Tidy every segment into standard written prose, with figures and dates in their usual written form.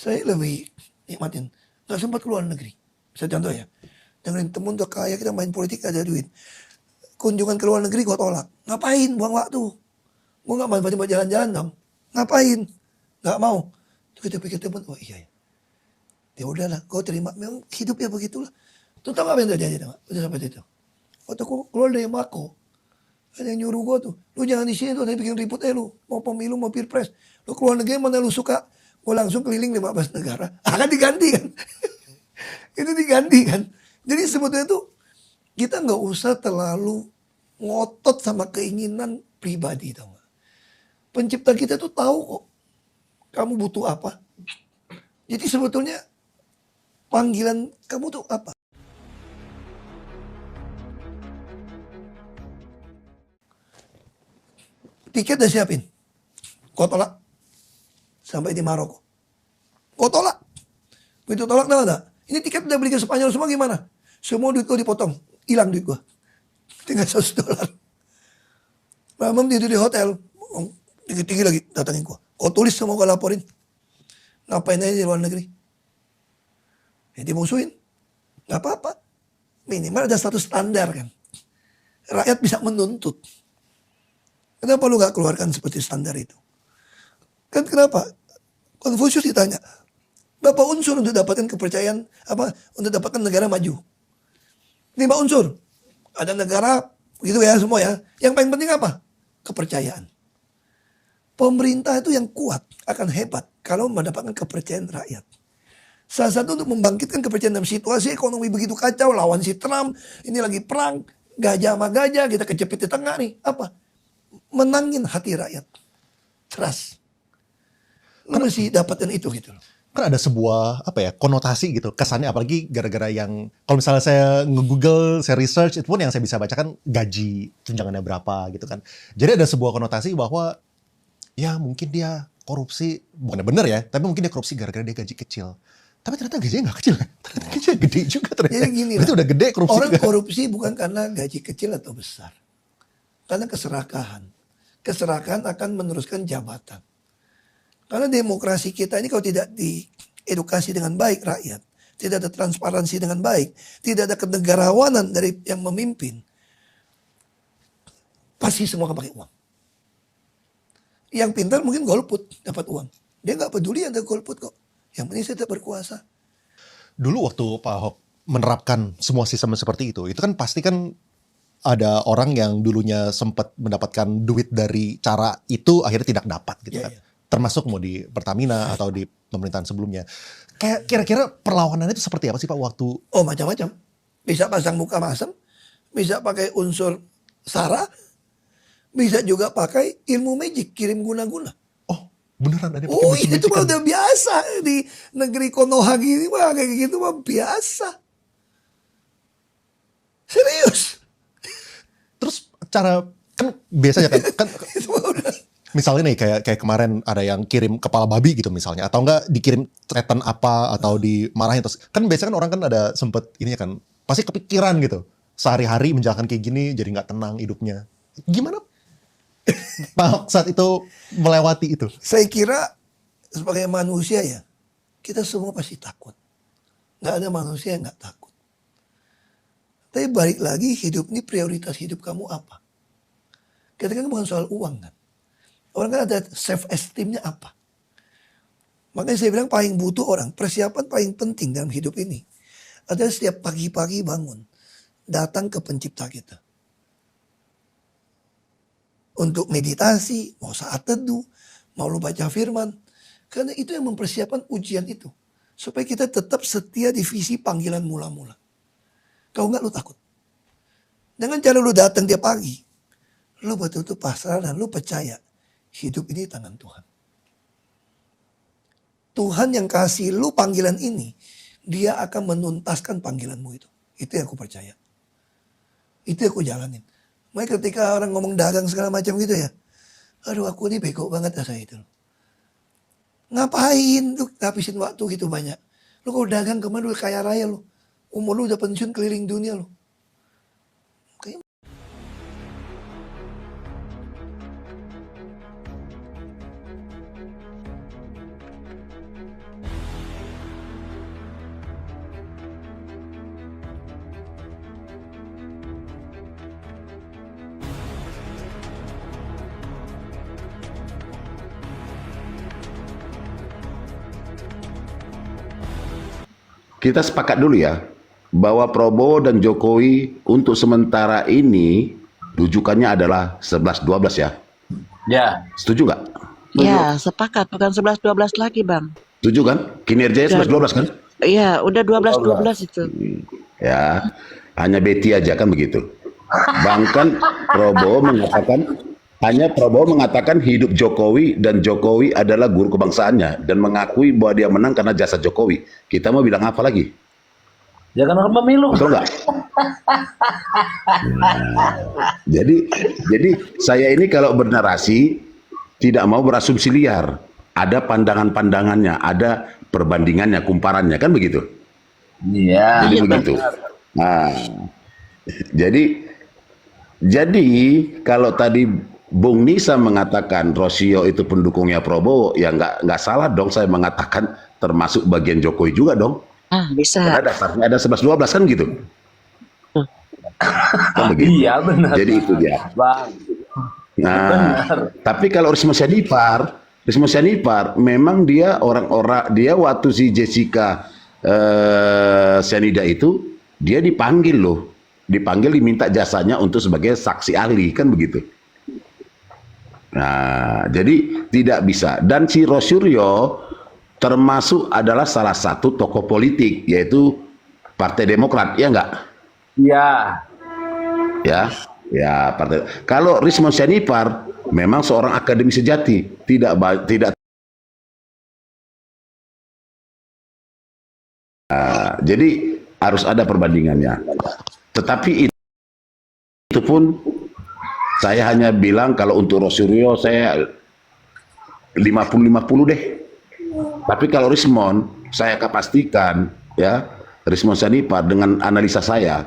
Saya lebih nikmatin. Nggak sempat keluar negeri. Saya contoh ya. Dengerin temen udah kaya, kita main politik ada duit. Kunjungan ke luar negeri gue tolak. Ngapain? Buang waktu. Gue gak mau buat jalan-jalan dong. Ngapain? Gak mau. Terus kita pikir temen, oh iya ya. Ya udahlah, gue terima. Memang hidup ya begitulah. Tuh tau gak apa yang terjadi? Udah sampai itu. Waktu aku keluar dari Mako, ada yang nyuruh gue tuh, lu jangan di sini tuh, nanti bikin ribut lu. Mau pemilu, mau pilpres. Lu keluar negeri mana lu suka. Gue langsung keliling 15 negara. Akan diganti kan. Itu diganti kan. Jadi sebetulnya tuh, kita nggak usah terlalu ngotot sama keinginan pribadi, tau gak? Pencipta kita tuh tahu kok kamu butuh apa. Jadi sebetulnya panggilan kamu tuh apa? Tiket udah siapin. Kau tolak. Sampai di Maroko. Kau tolak. Begitu tolak tau gak? Ini tiket udah beli ke Spanyol semua gimana? Semua duit kau dipotong. Hilang duit gua. Tinggal $100. Malam tidur di hotel. Tinggi-tinggi lagi datangin gua. Kau tulis semua gua laporin. Ngapain aja di luar negeri? Ya dimusuhin. Gak apa-apa. Minimal ada satu standar kan. Rakyat bisa menuntut. Kenapa lu gak keluarkan seperti standar itu? Kan kenapa? Konfusius ditanya. Berapa unsur untuk dapatkan kepercayaan, untuk dapatkan negara maju? 5 unsur. Ada negara, gitu ya semua ya. Yang paling penting apa? Kepercayaan. Pemerintah itu yang kuat, akan hebat kalau mendapatkan kepercayaan rakyat. Salah satu untuk membangkitkan kepercayaan dalam situasi ekonomi begitu kacau, lawan si Trump, ini lagi perang, gajah sama gajah, kita kejepit di tengah nih. Apa? Menangin hati rakyat. Trust. Lu mesti dapatkan itu gitu loh. Kan ada sebuah konotasi gitu kesannya, apalagi gara-gara yang kalau misalnya saya nge-google, saya research, itu pun yang saya bisa bacakan gaji tunjangannya berapa gitu kan. Jadi ada sebuah konotasi bahwa ya mungkin dia korupsi, bukannya bener ya, tapi mungkin dia korupsi gara-gara dia gaji kecil. Tapi ternyata gajinya gak kecil kan? Ternyata gajinya gede juga ternyata. Jadi gini itu udah gede korupsi orang juga. korupsi bukan karena gaji kecil atau besar. Karena keserakahan. Keserakahan akan meneruskan jabatan. Karena demokrasi kita ini kalau tidak diedukasi dengan baik rakyat, tidak ada transparansi dengan baik, tidak ada kenegarawanan dari yang memimpin, pasti semua akan pakai uang. Yang pintar mungkin golput dapat uang. Dia nggak peduli ada golput kok. Yang penting saya tetap berkuasa. Dulu waktu Pak Ahok menerapkan semua sistem seperti itu kan pasti kan ada orang yang dulunya sempat mendapatkan duit dari cara itu akhirnya tidak dapat gitu kan. Iya. Termasuk mau di Pertamina atau di pemerintahan sebelumnya. Kayak kira-kira perlawanannya itu seperti apa sih Pak waktu? Oh macam-macam. Bisa pasang muka masam, bisa pakai unsur SARA, bisa juga pakai ilmu magic, kirim guna-guna. Oh beneran ada pakai Oh itu magic-magican? mah udah biasa di negeri Konoha gini mah kayak gitu mah biasa. Serius. Terus cara kan biasanya kan Itu mah udah. misalnya nih kayak kemarin ada yang kirim kepala babi gitu misalnya, atau enggak dikirim threaten apa atau dimarahin terus kan biasanya kan orang kan ada sempet ininya kan pasti kepikiran gitu sehari-hari menjalankan kayak gini jadi nggak tenang hidupnya. Gimana Pak Ahok saat itu melewati itu? Saya kira sebagai manusia ya kita semua pasti takut. Nggak ada manusia yang nggak takut. Tapi balik lagi hidup ini prioritas hidup kamu apa? Kita kan bukan soal uang kan. Orang kan ada self esteemnya apa. Makanya saya bilang paling butuh orang. Persiapan paling penting dalam hidup ini adalah setiap pagi-pagi bangun. Datang ke pencipta kita. Untuk meditasi, mau saat teduh, mau lu baca firman. Karena itu yang mempersiapkan ujian itu. Supaya kita tetap setia di visi panggilan mula-mula. Kalau enggak lu takut. Dengan cara lu datang tiap pagi. Lu betul-betul pasrah dan lu percaya. Hidup ini di tangan Tuhan. Tuhan yang kasih lu panggilan ini. Dia akan menuntaskan panggilanmu itu. Itu yang aku percaya. Itu yang aku jalanin. Makanya ketika orang ngomong dagang segala macam gitu ya. Aduh aku ini bego banget ya saya itu. Ngapain tuh ngabisin waktu gitu banyak. Lu kalau dagang kemana lu kaya raya lu. Umur lu udah pensiun keliling dunia lu. kita sepakat dulu ya bahwa Prabowo dan Jokowi untuk sementara ini rujukannya adalah 11-12 ya. Ya. Setuju nggak? Ya, sepakat. Bukan 11-12 lagi, Bang. Setuju kan? Kinerjanya 11-12 kan? Iya, udah 12-12 itu. Ya, hanya Betty aja kan begitu. Bahkan Prabowo mengatakan hidup Jokowi dan Jokowi adalah guru kebangsaannya dan mengakui bahwa dia menang karena jasa Jokowi. Kita mau bilang apa lagi? Jangan orang pemilu. Betul nggak? Jadi saya ini kalau bernarasi tidak mau berasumsi liar. Ada pandangan-pandangannya, ada perbandingannya, kumparannya, kan begitu? Iya. Jadi begitu. Nah, jadi kalau tadi Bung Nisa mengatakan Rosio itu pendukungnya Prabowo, ya nggak salah dong saya mengatakan termasuk bagian Jokowi juga dong. Ah, bisa. Karena dasarnya ada 11-12 kan gitu. Kan begitu. Iya benar. Jadi itu dia. Bang. Nah, tapi kalau Risma Syanipar memang dia dia waktu si Jessica Cyanida itu dia dipanggil loh. Diminta jasanya untuk sebagai saksi ahli kan begitu. Nah, jadi tidak bisa. Dan si Rosuryo termasuk adalah salah satu tokoh politik yaitu Partai Demokrat, ya enggak? Iya. Ya, partai. Kalau Risma Syanipar memang seorang akademisi sejati, tidak. Jadi harus ada perbandingannya. Tetapi itu pun saya hanya bilang kalau untuk Rosuryo saya 50-50 deh. Tapi kalau Rismon, saya pastikan ya, Rismon Syanipar dengan analisa saya,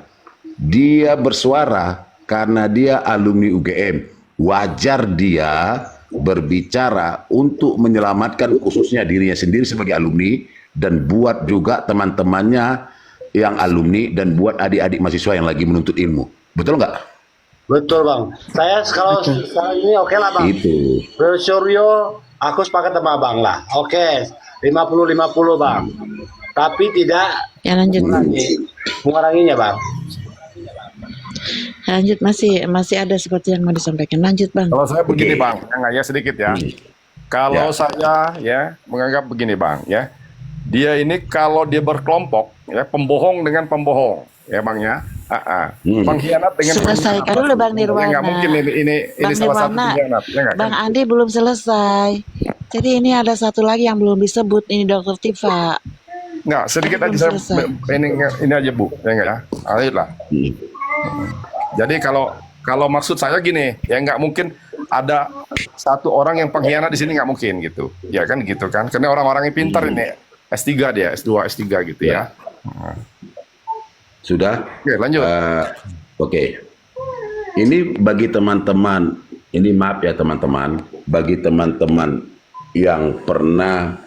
dia bersuara karena dia alumni UGM. Wajar dia berbicara untuk menyelamatkan khususnya dirinya sendiri sebagai alumni dan buat juga teman-temannya yang alumni dan buat adik-adik mahasiswa yang lagi menuntut ilmu. Betul nggak? Betul Bang. Saya kalau sekarang ini oke lah Bang. Itu. Suryo, aku sepakat sama Bang lah. Oke, 50-50 Bang. Tapi tidak Ya lanjut. menguranginya Bang. Lanjut, masih ada seperti yang mau disampaikan. Lanjut, Bang. Kalau saya begini Bang, ya sedikit ya. Kalau saya ya menganggap begini Bang ya. Dia ini kalau dia berkelompok ya, pembohong dengan pembohong ya Bang ya. Pengkhianat dengan Selesaikan dulu Bang Nirwana. Nggak mungkin ini Bang salah satu Nirwana, pengkhianat ya nggak? Bang Andi belum selesai. Jadi ini ada satu lagi yang belum disebut, ini Dokter Tifa. Nggak, sedikit Belum aja saya selesai. ini aja Bu, ya enggak ya? Ayolah. Jadi kalau maksud saya gini, ya nggak mungkin ada satu orang yang pengkhianat di sini, nggak mungkin gitu. Ya kan gitu kan. Karena orang-orang yang pintar ini S3 dia, S2, S3 gitu ya. Sudah? Oke, lanjut. Oke. Ini bagi teman-teman, ini maaf ya teman-teman, bagi teman-teman yang pernah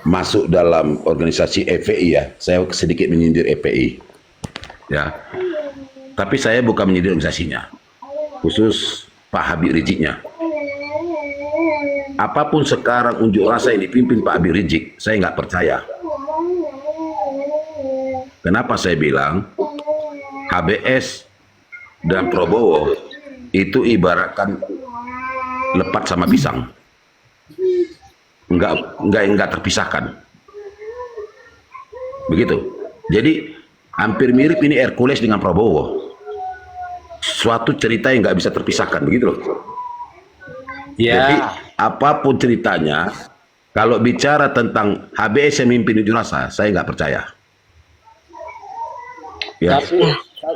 masuk dalam organisasi EPI ya, saya sedikit menyindir EPI. Ya. Tapi saya bukan menyindir organisasinya. Khusus Pak Habib Riziknya. Apapun sekarang unjuk rasa yang dipimpin Pak Habib Rizik, saya nggak percaya. Kenapa saya bilang HBS dan Prabowo itu ibaratkan lepat sama pisang, nggak terpisahkan, begitu. Jadi hampir mirip ini Hercules dengan Prabowo, suatu cerita yang nggak bisa terpisahkan, begitu loh. Jadi apapun ceritanya, kalau bicara tentang HBS yang memimpin unjuk rasa, saya nggak percaya. Ya.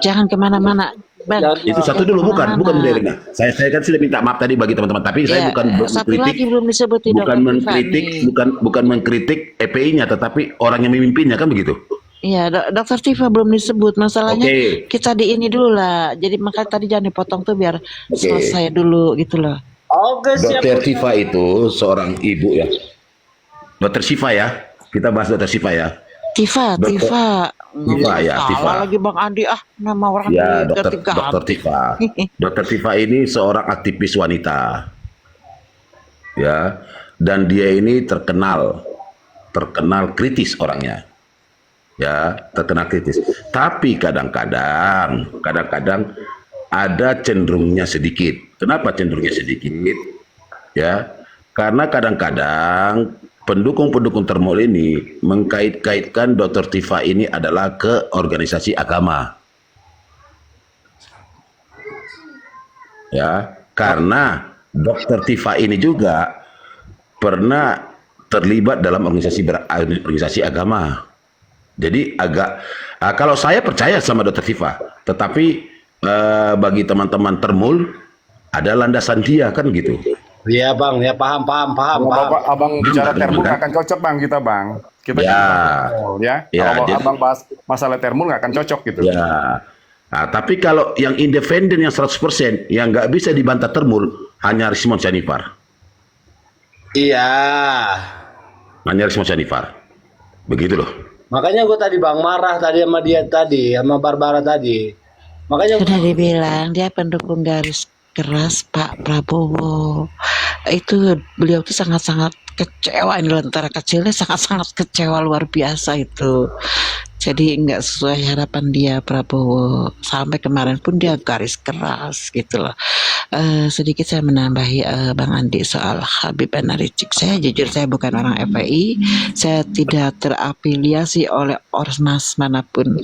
Jangan kemana-mana, Bang. Itu satu dulu, bukan Delina. Saya kan sudah minta maaf tadi bagi teman-teman, tapi saya bukan satu mengkritik, lagi belum disebut bukan mengkritik EPI-nya, tetapi orang yang memimpinnya, kan begitu. Iya, Dokter Tifa belum disebut. Masalahnya kita di ini dulu lah. Jadi maka tadi jangan dipotong tuh biar selesai dulu gitu loh. Oke, siap. Dokter Siva itu seorang ibu ya. Dokter Siva ya. Kita bahas Dokter Siva ya. Tifa. Ya, Tifa. Salah lagi Bang Andi, nama orang Ya, diganti-ganti. Dokter Tifa. Dokter Tifa ini seorang aktivis wanita. Ya. Dan dia ini terkenal kritis orangnya. ya, terkena kritis. Tapi kadang-kadang ada cenderungnya sedikit. Kenapa cenderungnya sedikit? Ya, karena kadang-kadang pendukung-pendukung Termol ini mengkait-kaitkan Dr. Tifa ini adalah ke organisasi agama. Ya, karena Dr. Tifa ini juga pernah terlibat dalam organisasi agama. Jadi kalau saya percaya sama Dr. Tifa, tetapi bagi teman-teman Termul ada landasan dia kan gitu. Iya bang, ya paham. Kalau Bapak abang bicara Termul nggak akan cocok bang kita bang. Kita Ya. ya. Ya, Kalau jadi- abang bahas masalah Termul nggak akan cocok gitu. Ya. Nah, tapi kalau yang independen yang 100% yang nggak bisa dibantah Termul hanya Rismon Sanifar. Iya. Hanya Rismon Sanifar. Begitu loh. Makanya gue tadi bang marah tadi sama dia tadi, sama Barbara tadi. Makanya Sudah dibilang dia pendukung garis keras Pak Prabowo. Itu beliau tuh sangat-sangat kecewa, ini antara kecilnya sangat-sangat kecewa luar biasa itu. Jadi nggak sesuai harapan dia Prabowo. Sampai kemarin pun dia garis keras gitu loh. Sedikit saya menambahi Bang Andi soal Habib Rizik. Saya jujur saya bukan orang FPI. Saya tidak terafiliasi oleh ormas manapun.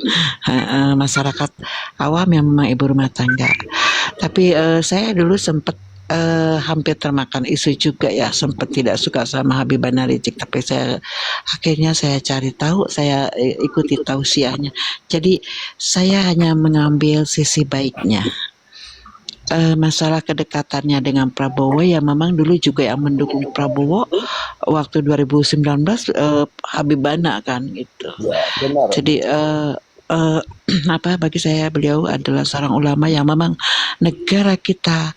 Masyarakat awam yang memang ibu rumah tangga. Tapi saya dulu sempat hampir termakan isu juga ya, sempat tidak suka sama Habib Rizik, tapi akhirnya saya cari tahu, saya ikuti tausiahnya. Jadi saya hanya mengambil sisi baiknya. Masalah kedekatannya dengan Prabowo ya, memang dulu juga yang mendukung Prabowo waktu 2019 Habibana kan gitu. Jadi bagi saya beliau adalah seorang ulama yang memang negara kita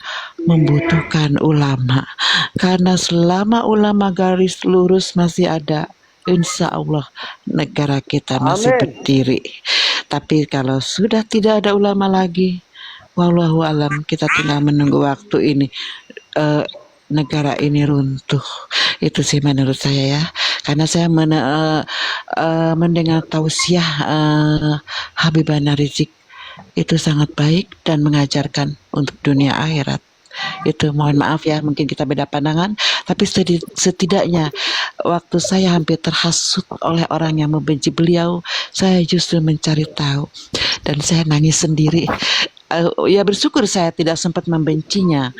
membutuhkan ulama, karena selama ulama garis lurus masih ada, insya Allah negara kita masih berdiri. Tapi kalau sudah tidak ada ulama lagi, wallahu alam, kita tinggal menunggu waktu ini negara ini runtuh. Itu sih menurut saya ya, karena saya mendengar tausiah Habib Rizik itu sangat baik dan mengajarkan untuk dunia akhirat. Itu mohon maaf ya, mungkin kita beda pandangan, tapi setidaknya waktu saya hampir terhasut oleh orang yang membenci beliau, saya justru mencari tahu dan saya nangis sendiri. Ya bersyukur saya tidak sempat membencinya.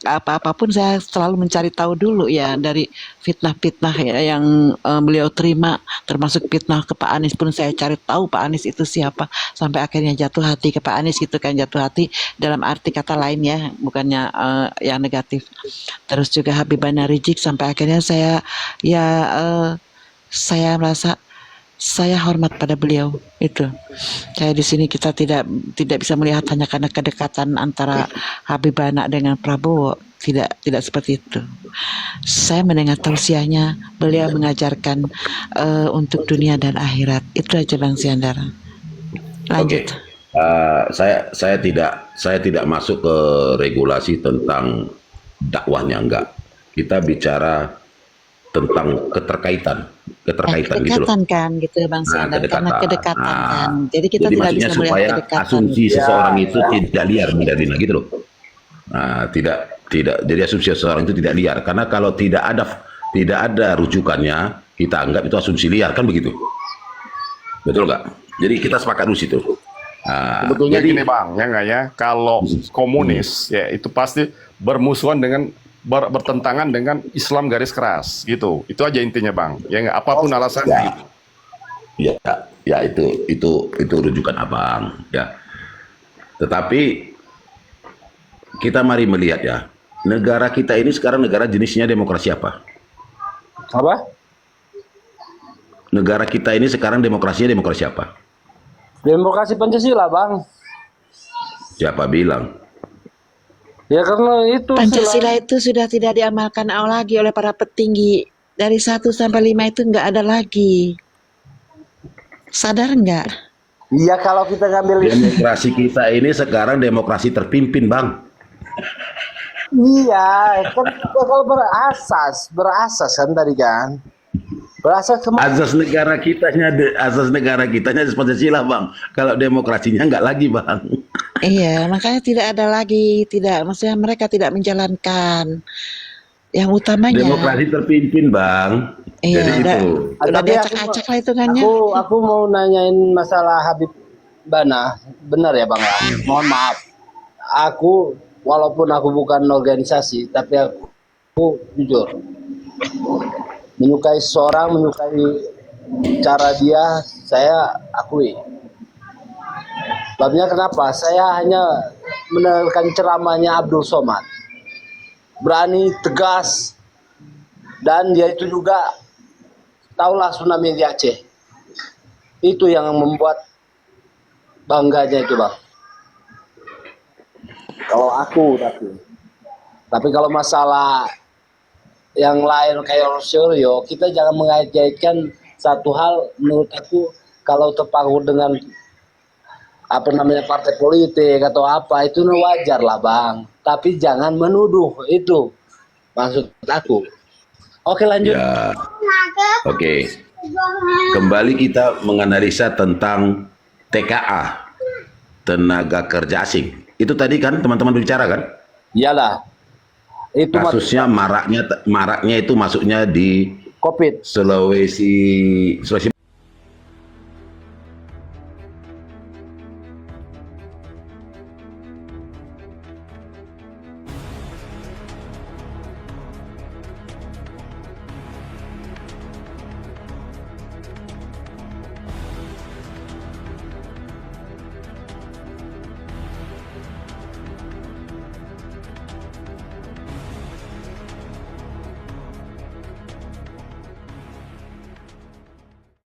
Apapun saya selalu mencari tahu dulu ya, dari fitnah-fitnah ya, yang beliau terima, termasuk fitnah ke Pak Anies pun saya cari tahu Pak Anies itu siapa, sampai akhirnya jatuh hati ke Pak Anies gitu kan, jatuh hati dalam arti kata lain ya, bukannya yang negatif. Terus juga Habib Rizik, sampai akhirnya saya merasa saya hormat pada beliau itu. Saya di sini kita tidak bisa melihat hanya karena kedekatan antara Habibana dengan Prabowo, tidak seperti itu. Saya mendengar tausiahnya, beliau mengajarkan untuk dunia dan akhirat. Itu aja Bang Siandar. Lanjut. Saya tidak masuk ke regulasi tentang dakwahnya, enggak. Kita bicara tentang keterkaitan gitu loh. Kan gitu Bang Siandar, karena kedekatan kan. Jadi kita Jadi tidak maksudnya bisa melihat supaya kedekatan. asumsi seseorang itu tidak liar, Mbak gitu loh. Nah, tidak jadi asumsi seseorang itu tidak liar, karena kalau tidak ada rujukannya, kita anggap itu asumsi liar, kan begitu. Betul nggak? Jadi kita sepakat dulu situ. Sebetulnya jadi gini bang, ya nggak ya, kalau komunis ya itu pasti bermusuhan dengan bertentangan dengan Islam garis keras gitu. Itu aja intinya bang. Ya nggak, apapun alasannya. Ya itu rujukan abang ya. Tetapi kita mari melihat ya, negara kita ini sekarang negara jenisnya demokrasi apa? apa? Negara kita ini sekarang demokrasi apa? Demokrasi Pancasila bang. Siapa bilang? Ya karena itu Pancasila itu sudah tidak diamalkan lagi oleh para petinggi. Dari 1 sampai 5 itu nggak ada lagi. Sadar nggak? Iya kalau kita ngambil Demokrasi kita ini sekarang demokrasi terpimpin, Bang. iya kan kalau berasas kan tadi kan. Berasal Azas negara kitanya, azas negara kitanya Pancasila, Bang. Kalau demokrasinya nggak lagi, Bang. Iya, makanya tidak ada lagi, tidak, maksudnya mereka tidak menjalankan. Yang utamanya, Demokrasi terpimpin, Bang. iya, Jadi udah, itu. udah Tapi diacak-acak lah hitungannya. aku mau nanyain masalah Habib Bana. Benar ya Bang ya? Mohon maaf. Aku walaupun aku bukan organisasi, tapi aku jujur menyukai seseorang, menyukai cara dia, saya akui. Sebabnya kenapa? Saya hanya mendengarkan ceramahnya Abdul Somad. Berani, tegas, dan dia itu juga tahulah tsunami di Aceh. Itu yang membuat bangganya itu, Bang. Kalau aku tapi kalau masalah yang lain kayak Rosario, kita jangan mengait-ngaitkan satu hal. Menurut aku kalau terpaku dengan apa namanya partai politik atau apa, itu wajar lah Bang, tapi jangan menuduh, itu maksud aku. Oke, lanjut. Ya. Oke. Kembali kita menganalisa tentang TKA, tenaga kerja asing. Itu tadi kan teman-teman bicara kan? Iyalah, itu Kasusnya maraknya itu masuknya di COVID. Sulawesi